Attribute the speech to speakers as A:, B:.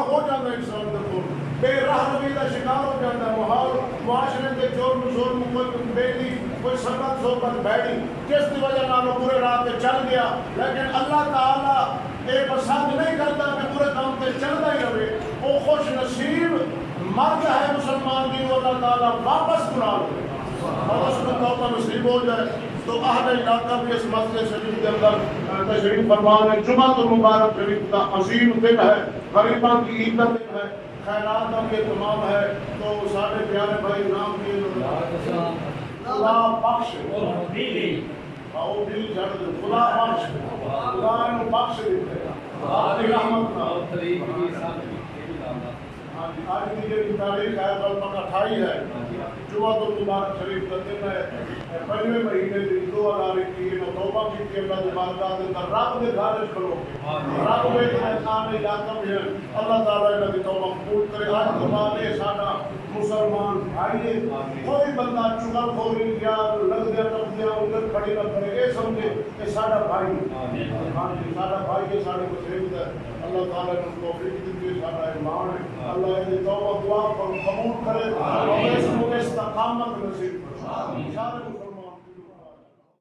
A: ہو جاتا ہے انسان کا کول بے راہ روی کا شکار ہو جاتا ہے ماحول معاشرے کے جرم ظلم کوئی بیٹی کوئی سنگت صحبت بیٹھی جس کی وجہ نال وہ برے راہ پہ چل گیا لیکن اللہ تعالیٰ یہ پسند نہیں کرتا کہ برے کام پہ چلتا ہی رہے وہ خوش نصیب مرد ہے مسلمان کی وہ اللہ تعالیٰ واپس بلا لے اور اس کو توبہ نصیب ہو جائے تو اہل علاقہ بھی اس مسجد شریف کے اندر تشریف فرما ہے جمعہ المبارک شریف کا عظیم دن ہے غریباں کی عید کا دن ہے خیرات کا بھی اہتمام ہے تو سارے پیارے بھائی نام لیے خدا بخش او دل جڑ دے خدا بخش خدا انہوں بخش دیتے آدھی رحمت کا آج کی جو تاریخ ہے بلکہ 28 ہے جمعہ المبارک شریف کا دن ہے پہلے مہینے دی 2021 میں توبہ کی کہ اللہ کی بارگاہ کے اندر رب کے گھر کھلو رب میں انسان علاقہ میں اللہ تعالیٰ انہاں کی توبہ قبول کرے آج کے بعد یہ سارا مسلمان بھائی کوئی بندہ چغل خوری یا لگ دیا ٹپ دیا انگر کھڑی نہ کرے یہ سمجھے کہ سارا بھائی سارا بھائی یہ سارے کو سیوت ہے اللہ تعالیٰ نے توفیق دیتی سارا ایمان ہے اللہ یہ توبہ دعا پر قبول کرے اور اس کو استقامت نصیب کرے